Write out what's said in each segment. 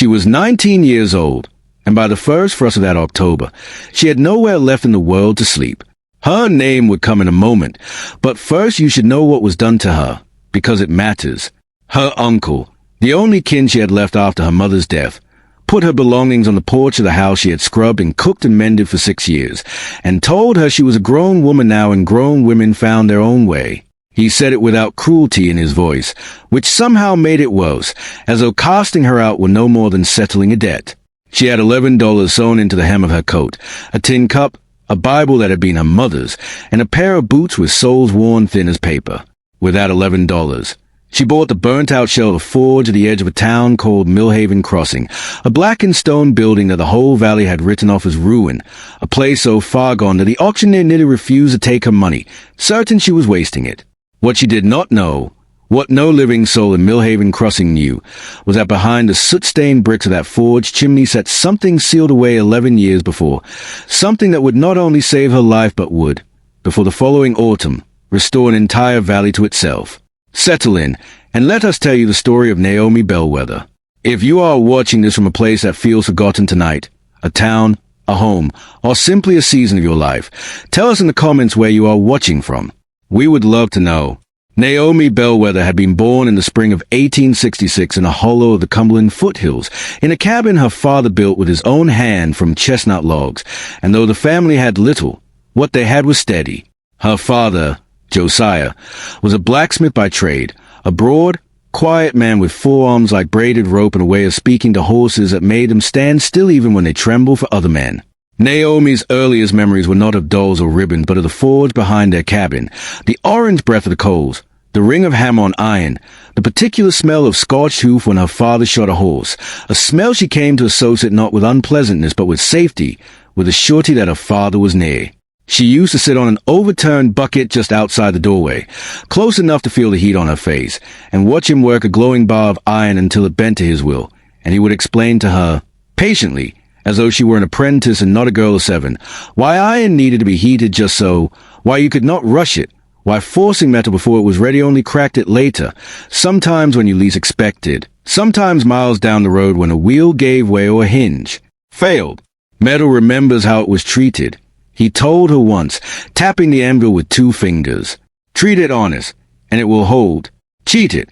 She was 19 years old, and by the first frost of that October, she had nowhere left in the world to sleep. Her name would come in a moment, but first you should know what was done to her, because it matters. Her uncle, the only kin she had left after her mother's death, put her belongings on the porch of the house she had scrubbed and cooked and mended for 6 years, and told her she was a grown woman now and grown women found their own way. He said it without cruelty in his voice, which somehow made it worse, as though casting her out were no more than settling a debt. She had $11 sewn into the hem of her coat, a tin cup, a Bible that had been her mother's, and a pair of boots with soles worn thin as paper. With that $11, she bought the burnt-out shell of a forge at the edge of a town called Millhaven Crossing, a blackened stone building that the whole valley had written off as ruin, a place so far gone that the auctioneer nearly refused to take her money, certain she was wasting it. What she did not know, what no living soul in Millhaven Crossing knew, was that behind the soot-stained bricks of that forge chimney sat something sealed away 11 years before, something that would not only save her life but would, before the following autumn, restore an entire valley to itself. Settle in, and let us tell you the story of Naomi Bellwether. If you are watching this from a place that feels forgotten tonight, a town, a home, or simply a season of your life, tell us in the comments where you are watching from. We would love to know. Naomi Bellwether had been born in the spring of 1866 in a hollow of the Cumberland foothills, in a cabin her father built with his own hand from chestnut logs, and though the family had little, what they had was steady. Her father, Josiah, was a blacksmith by trade, a broad, quiet man with forearms like braided rope and a way of speaking to horses that made them stand still even when they trembled for other men. Naomi's earliest memories were not of dolls or ribbons, but of the forge behind their cabin, the orange breath of the coals, the ring of hammer on iron, the particular smell of scorched hoof when her father shot a horse, a smell she came to associate not with unpleasantness but with safety, with the surety that her father was near. She used to sit on an overturned bucket just outside the doorway, close enough to feel the heat on her face, and watch him work a glowing bar of iron until it bent to his will, and he would explain to her, patiently, as though she were an apprentice and not a girl of 7, why iron needed to be heated just so, why you could not rush it, why forcing metal before it was ready only cracked it later, sometimes when you least expected, sometimes miles down the road when a wheel gave way or a hinge failed. Metal remembers how it was treated. He told her once, tapping the anvil with 2 fingers, treat it honest, and it will hold. Cheat it,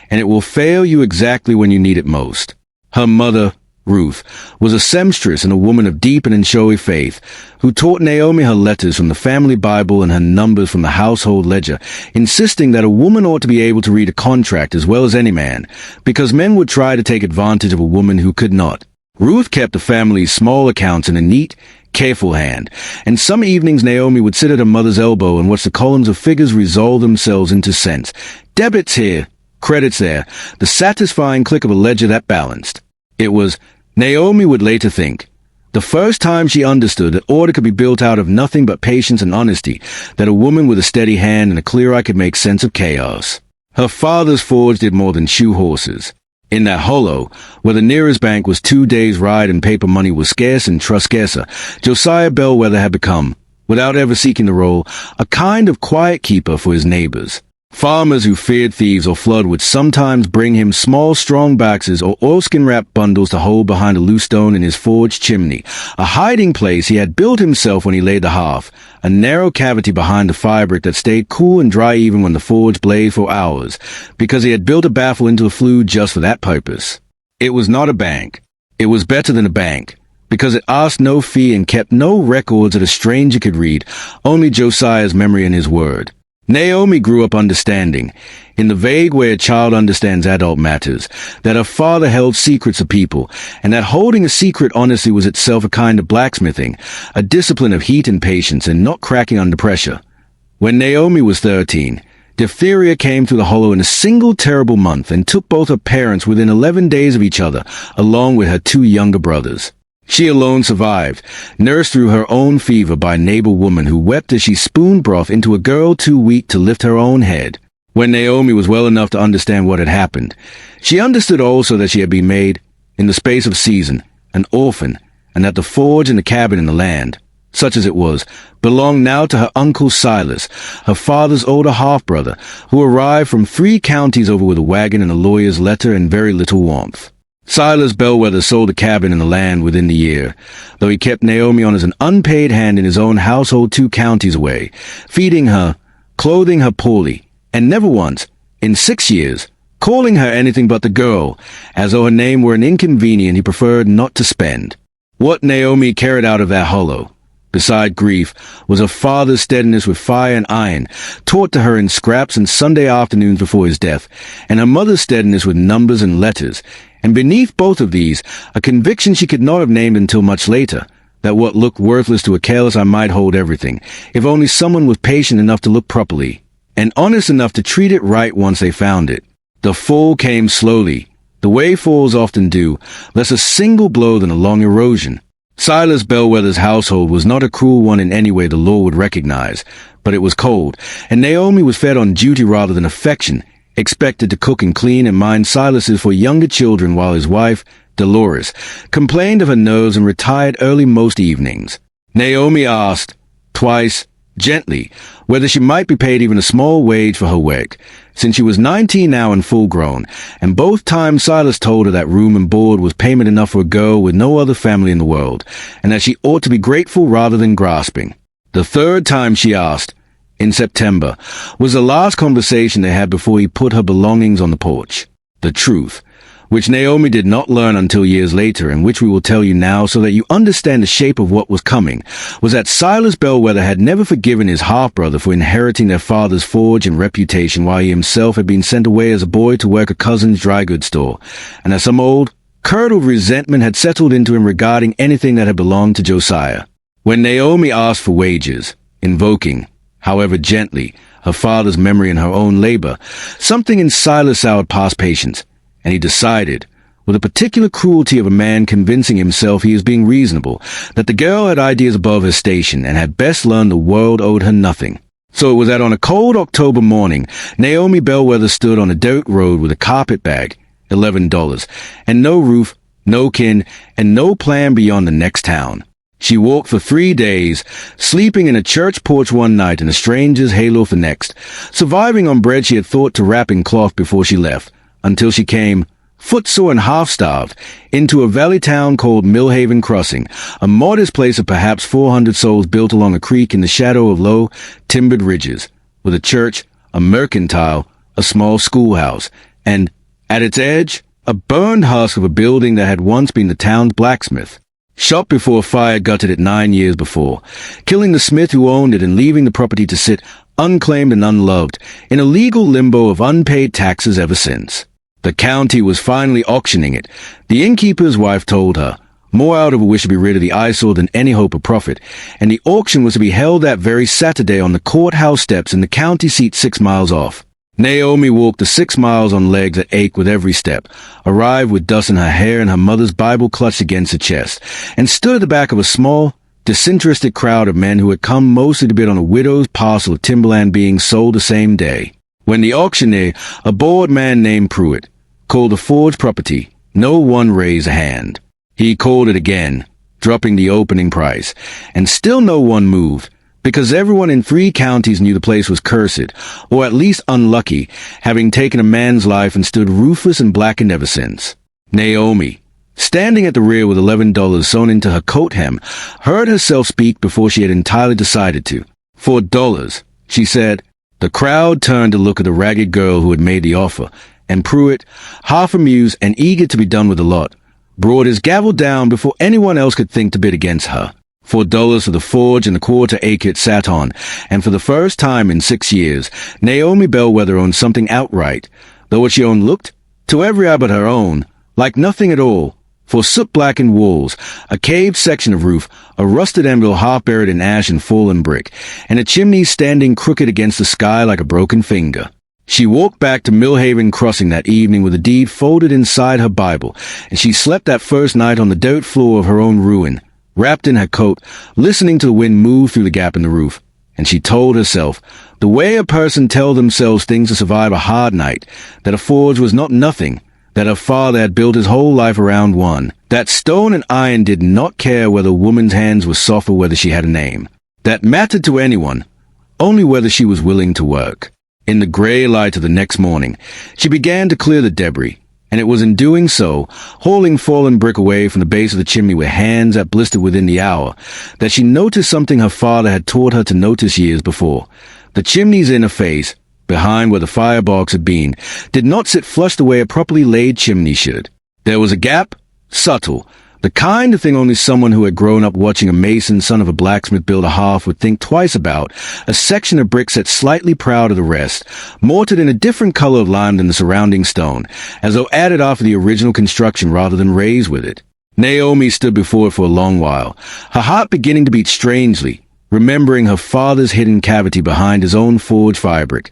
and it will fail you exactly when you need it most. Her mother, Ruth, was a seamstress and a woman of deep and showy faith, who taught Naomi her letters from the family Bible and her numbers from the household ledger, insisting that a woman ought to be able to read a contract as well as any man, because men would try to take advantage of a woman who could not. Ruth kept the family's small accounts in a neat, careful hand, and some evenings Naomi would sit at her mother's elbow and watch the columns of figures resolve themselves into cents. Debits here, credits there, the satisfying click of a ledger that balanced. It was, Naomi would later think, the first time she understood that order could be built out of nothing but patience and honesty, that a woman with a steady hand and a clear eye could make sense of chaos. Her father's forge did more than shoe horses. In that hollow, where the nearest bank was 2 days' ride and paper money was scarce and trust scarcer, Josiah Bellwether had become, without ever seeking the role, a kind of quiet keeper for his neighbors. Farmers who feared thieves or flood would sometimes bring him small, strong boxes or oilskin-wrapped bundles to hold behind a loose stone in his forge chimney, a hiding place he had built himself when he laid the hearth, a narrow cavity behind the firebrick that stayed cool and dry even when the forge blazed for hours, because he had built a baffle into a flue just for that purpose. It was not a bank. It was better than a bank, because it asked no fee and kept no records that a stranger could read, only Josiah's memory and his word. Naomi grew up understanding, in the vague way a child understands adult matters, that her father held secrets of people, and that holding a secret honestly was itself a kind of blacksmithing, a discipline of heat and patience and not cracking under pressure. When Naomi was 13, diphtheria came through the hollow in a single terrible month and took both her parents within 11 days of each other, along with her 2 younger brothers. She alone survived, nursed through her own fever by a neighbor woman who wept as she spooned broth into a girl too weak to lift her own head. When Naomi was well enough to understand what had happened, she understood also that she had been made, in the space of a season, an orphan, and that the forge and the cabin and the land, such as it was, belonged now to her uncle Silas, her father's older half-brother, who arrived from 3 counties over with a wagon and a lawyer's letter and very little warmth. Silas Bellwether sold a cabin and the land within the year, though he kept Naomi on as an unpaid hand in his own household 2 counties away, feeding her, clothing her poorly, and never once, in 6 years, calling her anything but the girl, as though her name were an inconvenience he preferred not to spend. What Naomi carried out of that hollow, beside grief, was her father's steadiness with fire and iron, taught to her in scraps and Sunday afternoons before his death, and her mother's steadiness with numbers and letters, and beneath both of these, a conviction she could not have named until much later, that what looked worthless to a careless eye might hold everything, if only someone was patient enough to look properly, and honest enough to treat it right once they found it. The fall came slowly, the way falls often do, less a single blow than a long erosion. Silas Bellwether's household was not a cruel one in any way the law would recognize, but it was cold, and Naomi was fed on duty rather than affection, expected to cook and clean and mind Silas's for younger children while his wife, Dolores, complained of her nerves and retired early most evenings. Naomi asked, twice, gently, whether she might be paid even a small wage for her work, since she was 19 now and full-grown, and both times Silas told her that room and board was payment enough for a girl with no other family in the world, and that she ought to be grateful rather than grasping. The third time she asked, in September, was the last conversation they had before he put her belongings on the porch. The truth, which Naomi did not learn until years later, and which we will tell you now so that you understand the shape of what was coming, was that Silas Bellwether had never forgiven his half-brother for inheriting their father's forge and reputation while he himself had been sent away as a boy to work a cousin's dry goods store, and that some old, curdled resentment had settled into him regarding anything that had belonged to Josiah. When Naomi asked for wages, invoking, however gently, her father's memory and her own labor, something in Silas soured past patience, and he decided, with a particular cruelty of a man convincing himself he is being reasonable, that the girl had ideas above her station and had best learned the world owed her nothing. So it was that on a cold October morning, Naomi Bellwether stood on a dirt road with a carpet bag, $11, and no roof, no kin, and no plan beyond the next town. She walked for 3 days, sleeping in a church porch one night and a stranger's halo for next, surviving on bread she had thought to wrap in cloth before she left, until she came, footsore and half-starved, into a valley town called Millhaven Crossing, a modest place of perhaps 400 souls built along a creek in the shadow of low, timbered ridges, with a church, a mercantile, a small schoolhouse, and, at its edge, a burned husk of a building that had once been the town's blacksmith. Shot before fire gutted it 9 years before, killing the smith who owned it and leaving the property to sit, unclaimed and unloved, in a legal limbo of unpaid taxes ever since. The county was finally auctioning it, the innkeeper's wife told her, more out of a wish to be rid of the eyesore than any hope of profit, and the auction was to be held that very Saturday on the courthouse steps in the county seat 6 miles off. Naomi walked the 6 miles on legs that ached with every step, arrived with dust in her hair and her mother's Bible clutched against her chest, and stood at the back of a small, disinterested crowd of men who had come mostly to bid on a widow's parcel of timberland being sold the same day. When the auctioneer, a bored man named Pruitt, called the forged property, no one raised a hand. He called it again, dropping the opening price, and still no one moved, because everyone in 3 counties knew the place was cursed, or at least unlucky, having taken a man's life and stood roofless and blackened ever since. Naomi, standing at the rear with $11 sewn into her coat hem, heard herself speak before she had entirely decided to. $4, she said. The crowd turned to look at the ragged girl who had made the offer, and Pruitt, half amused and eager to be done with the lot, brought his gavel down before anyone else could think to bid against her. $4 for the forge and the quarter acre it sat on, and for the first time in 6 years, Naomi Bellwether owned something outright, though what she owned looked, to every eye but her own, like nothing at all, for soot-blackened walls, a caved section of roof, a rusted anvil half buried in ash and fallen brick, and a chimney standing crooked against the sky like a broken finger. She walked back to Millhaven Crossing that evening with a deed folded inside her Bible, and she slept that first night on the dirt floor of her own ruin, wrapped in her coat, listening to the wind move through the gap in the roof. And she told herself, the way a person tells themselves things to survive a hard night, that a forge was not nothing, that her father had built his whole life around one, that stone and iron did not care whether a woman's hands were soft or whether she had a name, that mattered to anyone, only whether she was willing to work. In the gray light of the next morning, she began to clear the debris, and it was in doing so, hauling fallen brick away from the base of the chimney with hands that blistered within the hour, that she noticed something her father had taught her to notice years before. The chimney's inner face, behind where the firebox had been, did not sit flush the way a properly laid chimney should. There was a gap, subtle, the kind of thing only someone who had grown up watching a mason, son of a blacksmith, build a hearth would think twice about, a section of brick set slightly proud of the rest, mortared in a different color of lime than the surrounding stone, as though added after the original construction rather than raised with it. Naomi stood before it for a long while, her heart beginning to beat strangely, remembering her father's hidden cavity behind his own forged firebrick,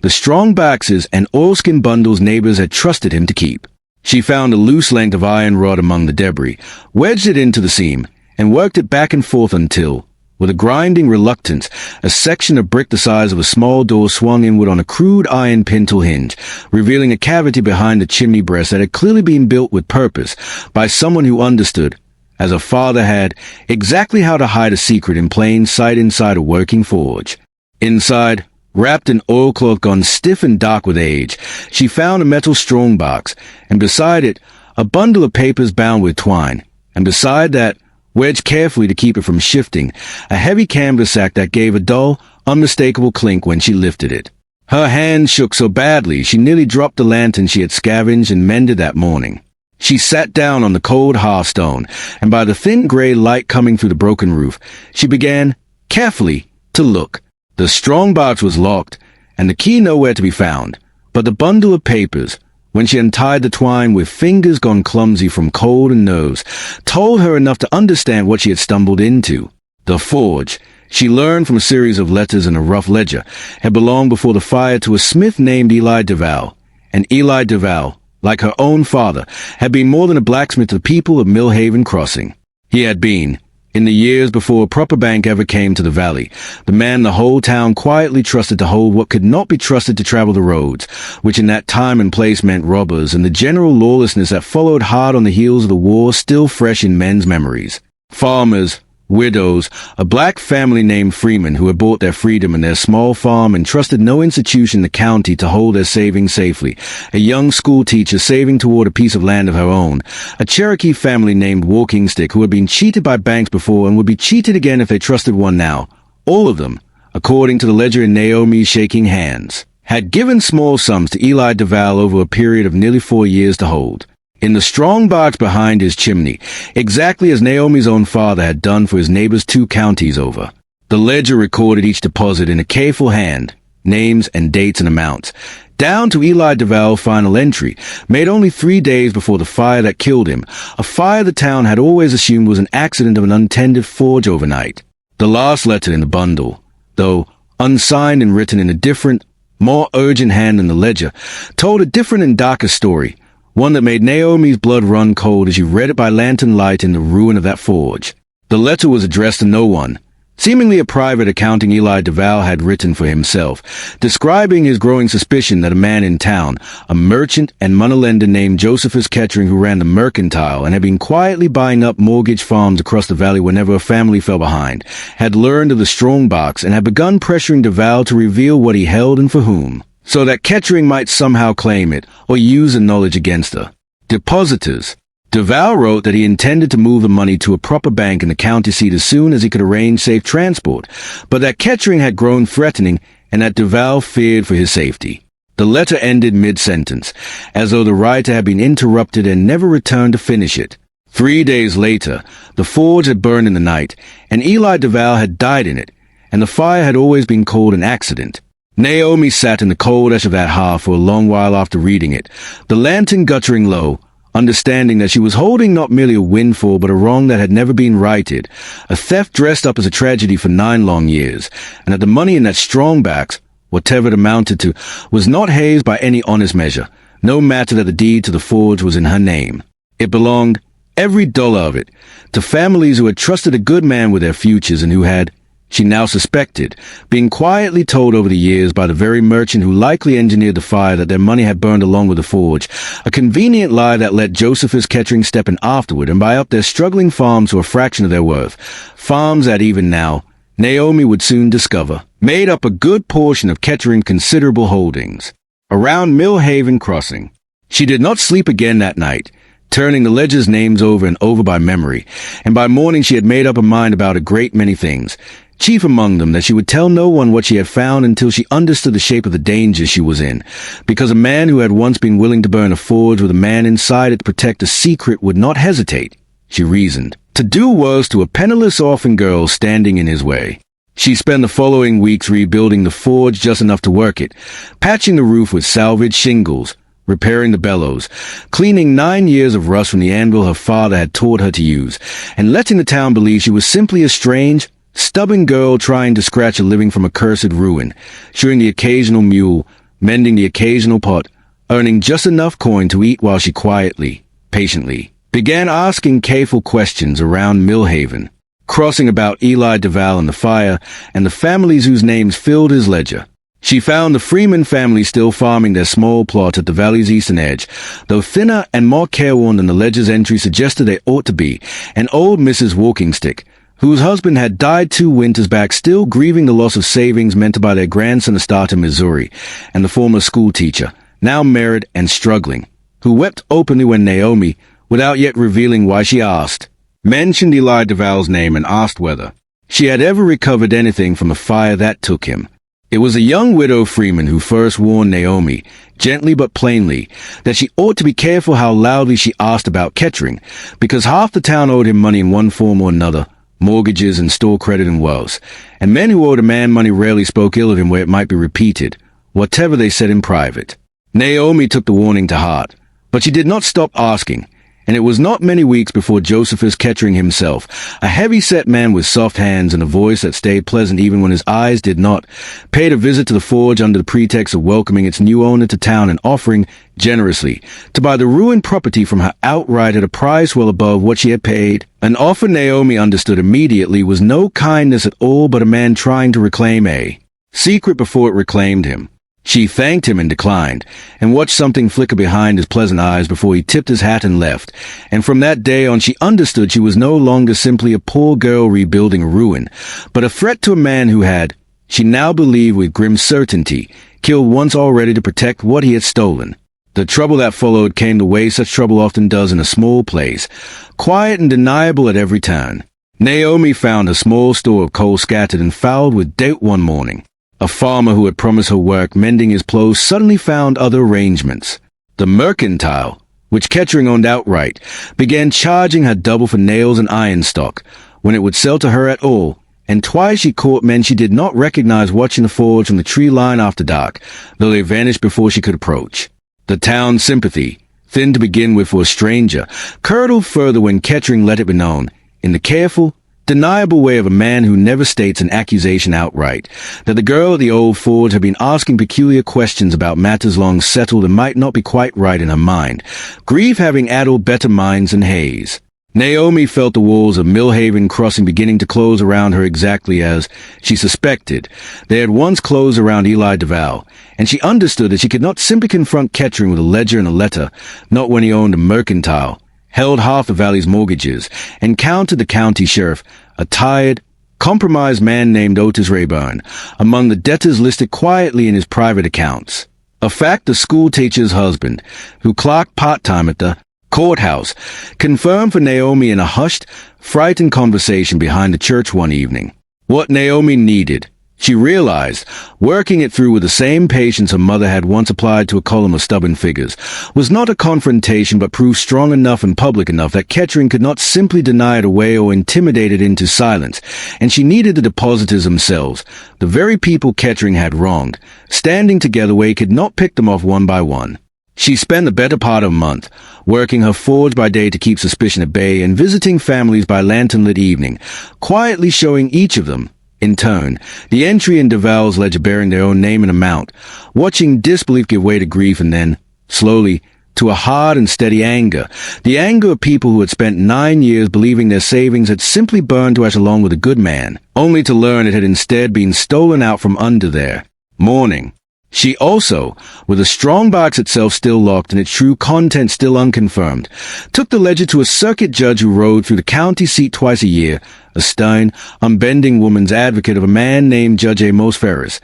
the strong boxes and oilskin bundles neighbors had trusted him to keep. She found a loose length of iron rod among the debris, wedged it into the seam, and worked it back and forth until, with a grinding reluctance, a section of brick the size of a small door swung inward on a crude iron pintle hinge, revealing a cavity behind the chimney breast that had clearly been built with purpose by someone who understood, as her father had, exactly how to hide a secret in plain sight inside a working forge. Inside, wrapped in oilcloth gone stiff and dark with age, she found a metal strongbox, and beside it, a bundle of papers bound with twine, and beside that, wedged carefully to keep it from shifting, a heavy canvas sack that gave a dull, unmistakable clink when she lifted it. Her hand shook so badly she nearly dropped the lantern she had scavenged and mended that morning. She sat down on the cold hearthstone, and by the thin gray light coming through the broken roof, she began, carefully, to look. The strong box was locked, and the key nowhere to be found, but the bundle of papers, when she untied the twine with fingers gone clumsy from cold and nerves, told her enough to understand what she had stumbled into. The forge, she learned from a series of letters in a rough ledger, had belonged before the fire to a smith named Eli Duval, and Eli Duval, like her own father, had been more than a blacksmith to the people of Millhaven Crossing. He had been, in the years before a proper bank ever came to the valley, the man the whole town quietly trusted to hold what could not be trusted to travel the roads, which in that time and place meant robbers and the general lawlessness that followed hard on the heels of the war still fresh in men's memories. Farmers, widows, a black family named Freeman who had bought their freedom and their small farm and trusted no institution in the county to hold their savings safely, a young school teacher saving toward a piece of land of her own, a Cherokee family named Walking Stick who had been cheated by banks before and would be cheated again if they trusted one now. All of them, according to the ledger in Naomi's shaking hands, had given small sums to Eli Duval over a period of nearly 4 years to hold. In the strong box behind his chimney, exactly as Naomi's own father had done for his neighbors 2 counties over. The ledger recorded each deposit in a careful hand, names and dates and amounts, down to Eli Duval's final entry, made only 3 days before the fire that killed him, a fire the town had always assumed was an accident of an untended forge overnight. The last letter in the bundle, though unsigned and written in a different, more urgent hand than the ledger, told a different and darker story, one that made Naomi's blood run cold as she read it by lantern light in the ruin of that forge. The letter was addressed to no one, seemingly a private accounting Eli Duval had written for himself, describing his growing suspicion that a man in town, a merchant and moneylender named Josephus Kettering who ran the mercantile and had been quietly buying up mortgage farms across the valley whenever a family fell behind, had learned of the strong box and had begun pressuring Duval to reveal what he held and for whom, so that Kettering might somehow claim it or use the knowledge against her. Depositors. Duval wrote that he intended to move the money to a proper bank in the county seat as soon as he could arrange safe transport, but that Kettering had grown threatening and that Duval feared for his safety. The letter ended mid-sentence, as though the writer had been interrupted and never returned to finish it. 3 days later, the forge had burned in the night, and Eli Duval had died in it, and the fire had always been called an accident. Naomi sat in the cold ash of that hearth for a long while after reading it, the lantern guttering low, understanding that she was holding not merely a windfall but a wrong that had never been righted, a theft dressed up as a tragedy for 9 long years, and that the money in that strong box, whatever it amounted to, was not hers by any honest measure, no matter that the deed to the forge was in her name. It belonged, every dollar of it, to families who had trusted a good man with their futures and who had, she now suspected, being quietly told over the years by the very merchant who likely engineered the fire that their money had burned along with the forge, a convenient lie that let Josephus Kettering step in afterward and buy up their struggling farms to a fraction of their worth, farms that even now, Naomi would soon discover, made up a good portion of Kettering's considerable holdings. Around Millhaven Crossing, She did not sleep again that night, turning the ledger's names over and over by memory, and by morning she had made up her mind about a great many things, chief among them that she would tell no one what she had found until she understood the shape of the danger she was in, because a man who had once been willing to burn a forge with a man inside it to protect a secret would not hesitate, she reasoned, to do worse to a penniless orphan girl standing in his way. She spent the following weeks rebuilding the forge just enough to work it, patching the roof with salvaged shingles, repairing the bellows, cleaning 9 years of rust from the anvil her father had taught her to use, and letting the town believe she was simply a strange, stubborn girl trying to scratch a living from a cursed ruin, shoeing the occasional mule, mending the occasional pot, earning just enough coin to eat while she quietly, patiently, began asking careful questions around Millhaven, crossing about Eli Duval and the fire, and the families whose names filled his ledger. She found the Freeman family still farming their small plot at the valley's eastern edge, though thinner and more careworn than the ledger's entry suggested they ought to be, and old Mrs. Walkingstick, whose husband had died 2 winters back, still grieving the loss of savings meant by their grandson to start in Missouri, and the former school teacher, now married and struggling, who wept openly when Naomi, without yet revealing why she asked, mentioned Eli Duval's name and asked whether she had ever recovered anything from the fire that took him. It was a young widow Freeman who first warned Naomi, gently but plainly, that she ought to be careful how loudly she asked about Kettering, because half the town owed him money in one form or another, mortgages and store credit and wells, and men who owed a man money rarely spoke ill of him where it might be repeated, whatever they said in private. Naomi took the warning to heart, but she did not stop asking, and it was not many weeks before Josephus Kettering himself, a heavy-set man with soft hands and a voice that stayed pleasant even when his eyes did not, paid a visit to the forge under the pretext of welcoming its new owner to town and offering, generously, to buy the ruined property from her outright at a price well above what she had paid. An offer Naomi understood immediately was no kindness at all but a man trying to reclaim a secret before it reclaimed him. She thanked him and declined, and watched something flicker behind his pleasant eyes before he tipped his hat and left, and from that day on she understood she was no longer simply a poor girl rebuilding a ruin, but a threat to a man who had, she now believed with grim certainty, killed once already to protect what he had stolen. The trouble that followed came the way such trouble often does in a small place, quiet and deniable at every turn. Naomi found a small store of coal scattered and fouled with doubt one morning. A farmer who had promised her work mending his clothes suddenly found other arrangements. The mercantile, which Kettering owned outright, began charging her double for nails and iron stock, when it would sell to her at all, and twice she caught men she did not recognize watching the forge from the tree line after dark, though they vanished before she could approach. The town's sympathy, thin to begin with for a stranger, curdled further when Kettering let it be known, in the careful, deniable way of a man who never states an accusation outright, that the girl at the old forge had been asking peculiar questions about matters long settled and might not be quite right in her mind, grief having addled better minds than Hayes. Naomi felt the walls of Millhaven Crossing beginning to close around her exactly as, she suspected, they had once closed around Eli Duval, and she understood that she could not simply confront Kettering with a ledger and a letter, not when he owned a mercantile, held half the valley's mortgages, and counted the county sheriff, a tired, compromised man named Otis Rayburn, among the debtors listed quietly in his private accounts. A fact the school teacher's husband, who clerked part-time at the courthouse, confirmed for Naomi in a hushed, frightened conversation behind the church one evening. What Naomi needed, she realized, working it through with the same patience her mother had once applied to a column of stubborn figures, was not a confrontation but proved strong enough and public enough that Kettering could not simply deny it away or intimidate it into silence, and she needed the depositors themselves, the very people Kettering had wronged, standing together where he could not pick them off one by one. She spent the better part of a month, working her forge by day to keep suspicion at bay and visiting families by lantern-lit evening, quietly showing each of them, in turn, the entry in Duval's ledger bearing their own name and amount, watching disbelief give way to grief and then, slowly, to a hard and steady anger, the anger of people who had spent 9 years believing their savings had simply burned to ash along with a good man, only to learn it had instead been stolen out from under their mourning. She also, with the strong box itself still locked and its true content still unconfirmed, took the ledger to a circuit judge who rode through the county seat twice a year, a stern, unbending woman's advocate of a man named Judge Amos Ferris,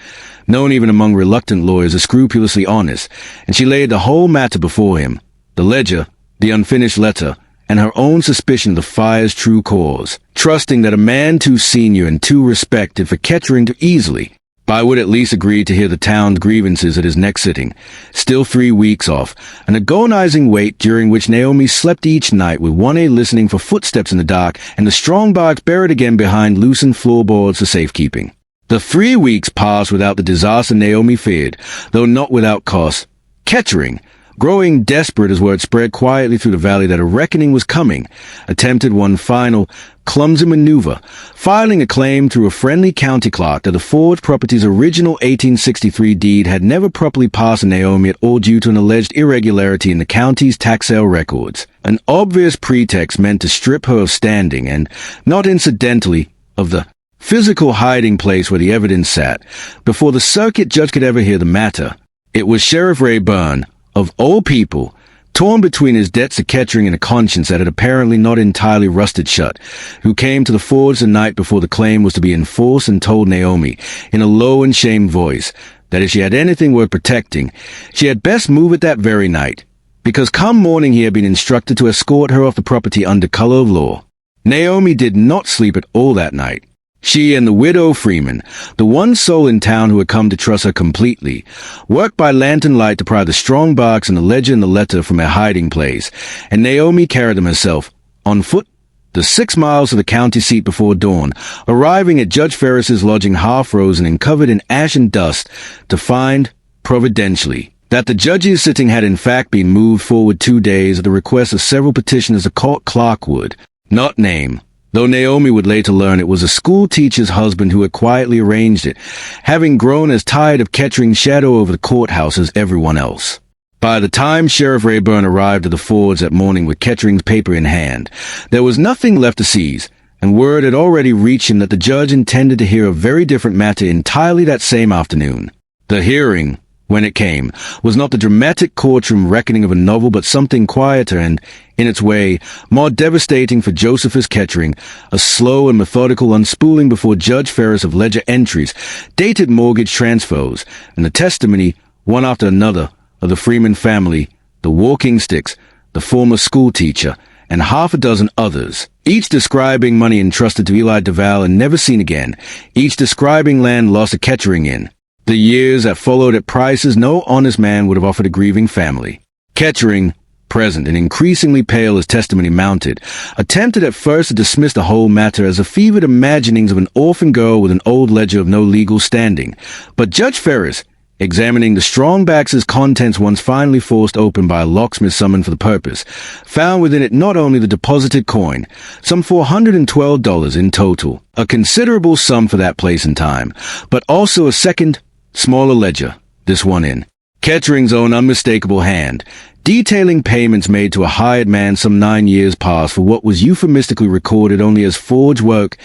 known even among reluctant lawyers as scrupulously honest, and she laid the whole matter before him, the ledger, the unfinished letter, and her own suspicion of the fire's true cause, trusting that a man too senior and too respected for Kettering to easily, would at least agree to hear the town's grievances at his next sitting. Still 3 weeks off, an agonizing wait during which Naomi slept each night with 1A listening for footsteps in the dark and the strong box buried again behind loosened floorboards for safekeeping. The 3 weeks passed without the disaster Naomi feared, though not without cost. Kettering, growing desperate as word spread quietly through the valley that a reckoning was coming, attempted one final, clumsy maneuver, filing a claim through a friendly county clerk that the Ford property's original 1863 deed had never properly passed to Naomi at all due to an alleged irregularity in the county's tax sale records. An obvious pretext meant to strip her of standing and, not incidentally, of the physical hiding place where the evidence sat, before the circuit judge could ever hear the matter. It was Sheriff Rayburn, of all people, torn between his debts to Kettering and a conscience that had apparently not entirely rusted shut, who came to the forge the night before the claim was to be enforced and told Naomi, in a low and shamed voice, that if she had anything worth protecting, she had best move it that very night, because come morning he had been instructed to escort her off the property under color of law. Naomi did not sleep at all that night. She and the widow Freeman, the one soul in town who had come to trust her completely, worked by lantern light to pry the strong box and the ledger and the letter from their hiding place, and Naomi carried them herself, on foot, the 6 miles to the county seat before dawn, arriving at Judge Ferris's lodging half-frozen and covered in ash and dust, to find, providentially, that the judge's sitting had in fact been moved forward 2 days at the request of several petitioners the court clerk would not name, though Naomi would later learn it was a school teacher's husband who had quietly arranged it, having grown as tired of Kettering's shadow over the courthouse as everyone else. By the time Sheriff Rayburn arrived at the forge that morning with Kettering's paper in hand, there was nothing left to seize, and word had already reached him that the judge intended to hear a very different matter entirely that same afternoon. The hearing, when it came, was not the dramatic courtroom reckoning of a novel, but something quieter and, in its way, more devastating for Josephus Kettering, a slow and methodical unspooling before Judge Ferris of ledger entries, dated mortgage transfers, and the testimony, one after another, of the Freeman family, the walking sticks, the former schoolteacher, and half a dozen others, each describing money entrusted to Eli Duval and never seen again, each describing land lost to Kettering in the years that followed at prices no honest man would have offered a grieving family. Kettering, present and increasingly pale as testimony mounted, attempted at first to dismiss the whole matter as the fevered imaginings of an orphan girl with an old ledger of no legal standing. But Judge Ferris, examining the strong box's contents once finally forced open by a locksmith summoned for the purpose, found within it not only the deposited coin, some $412 in total, a considerable sum for that place and time, but also a second, smaller ledger, this one in Kettering's own unmistakable hand, detailing payments made to a hired man some 9 years past for what was euphemistically recorded only as forged work,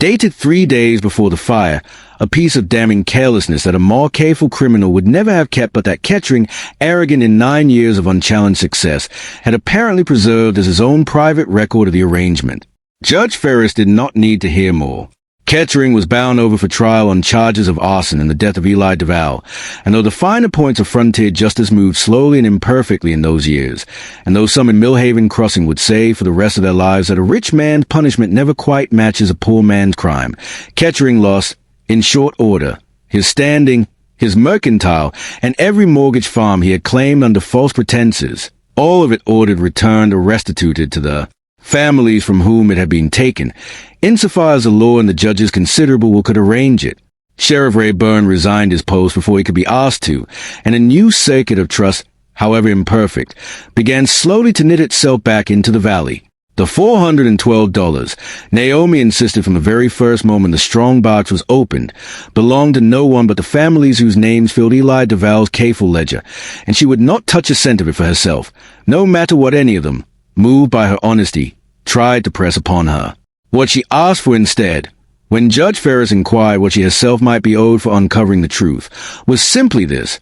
dated 3 days before the fire, a piece of damning carelessness that a more careful criminal would never have kept, but that Kettering, arrogant in 9 years of unchallenged success, had apparently preserved as his own private record of the arrangement. Judge Ferris did not need to hear more. Kettering was bound over for trial on charges of arson and the death of Eli Duval, and though the finer points of frontier justice moved slowly and imperfectly in those years, and though some in Millhaven Crossing would say for the rest of their lives that a rich man's punishment never quite matches a poor man's crime, Kettering lost, in short order, his standing, his mercantile, and every mortgage farm he had claimed under false pretenses, all of it ordered returned or restituted to the families from whom it had been taken, insofar as the law and the judges considerable could arrange it. Sheriff Rayburn resigned his post before he could be asked to, and a new circuit of trust, however imperfect, began slowly to knit itself back into the valley. The $412, Naomi insisted from the very first moment the strong box was opened, belonged to no one but the families whose names filled Eli Duval's careful ledger, and she would not touch a cent of it for herself, no matter what any of them, moved by her honesty, tried to press upon her. What she asked for instead, when Judge Ferris inquired what she herself might be owed for uncovering the truth, was simply this: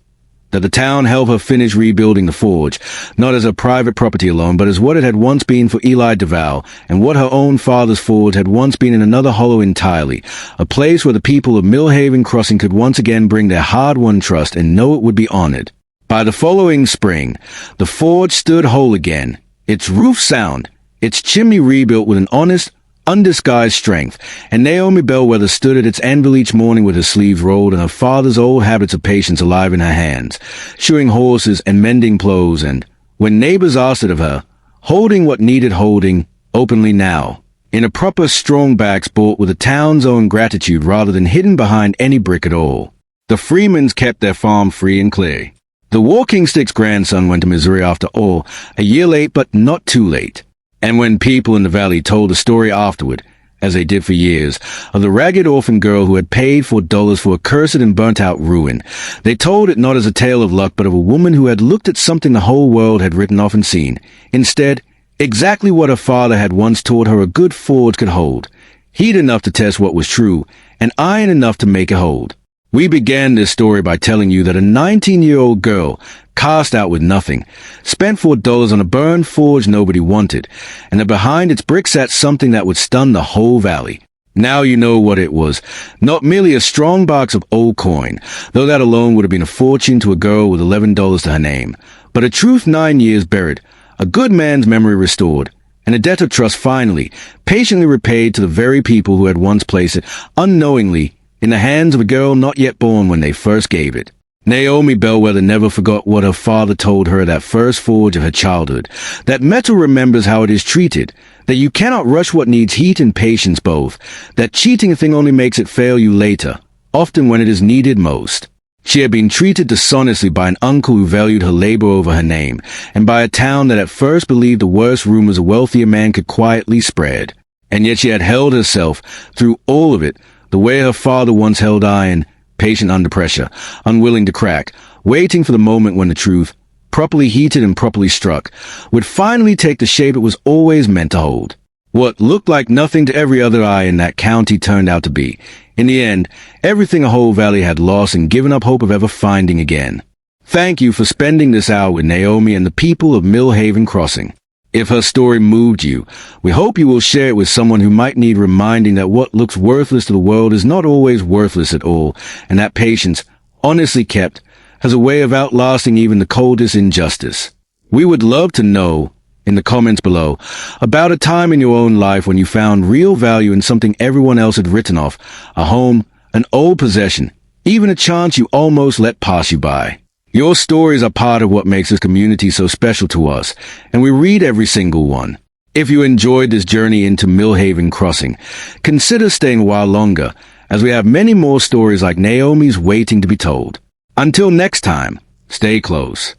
that the town help her finish rebuilding the forge, not as a private property alone, but as what it had once been for Eli DeVal, and what her own father's forge had once been in another hollow entirely, a place where the people of Millhaven Crossing could once again bring their hard-won trust and know it would be honored. By the following spring, the forge stood whole again, its roof sound, its chimney rebuilt with an honest, undisguised strength, and Naomi Bellwether stood at its anvil each morning with her sleeves rolled and her father's old habits of patience alive in her hands, shoeing horses and mending plows and, when neighbors asked it of her, holding what needed holding, openly now, in a proper strong backs bought with a town's own gratitude rather than hidden behind any brick at all. The Freemans kept their farm free and clear. The Walking Stick's grandson went to Missouri after all, a year late but not too late. And when people in the valley told the story afterward, as they did for years, of the ragged orphan girl who had paid $4 for a cursed and burnt-out ruin, they told it not as a tale of luck but of a woman who had looked at something the whole world had written off and seen. Instead, exactly what her father had once taught her a good forge could hold. Heat enough to test what was true, and iron enough to make it hold. We began this story by telling you that a 19-year-old girl, cast out with nothing, spent $4 on a burned forge nobody wanted, and that behind its brick sat something that would stun the whole valley. Now you know what it was. Not merely a strong box of old coin, though that alone would have been a fortune to a girl with $11 to her name, but a truth 9 years buried, a good man's memory restored, and a debt of trust finally, patiently repaid to the very people who had once placed it, unknowingly, in the hands of a girl not yet born when they first gave it. Naomi Bellwether never forgot what her father told her at that first forge of her childhood, that metal remembers how it is treated, that you cannot rush what needs heat and patience both, that cheating a thing only makes it fail you later, often when it is needed most. She had been treated dishonestly by an uncle who valued her labor over her name, and by a town that at first believed the worst rumors a wealthier man could quietly spread. And yet she had held herself, through all of it, the way her father once held iron, patient under pressure, unwilling to crack, waiting for the moment when the truth, properly heated and properly struck, would finally take the shape it was always meant to hold. What looked like nothing to every other eye in that county turned out to be, in the end, everything a whole valley had lost and given up hope of ever finding again. Thank you for spending this hour with Naomi and the people of Millhaven Crossing. If her story moved you, we hope you will share it with someone who might need reminding that what looks worthless to the world is not always worthless at all, and that patience, honestly kept, has a way of outlasting even the coldest injustice. We would love to know, in the comments below, about a time in your own life when you found real value in something everyone else had written off, a home, an old possession, even a chance you almost let pass you by. Your stories are part of what makes this community so special to us, and we read every single one. If you enjoyed this journey into Millhaven Crossing, consider staying a while longer, as we have many more stories like Naomi's waiting to be told. Until next time, stay close.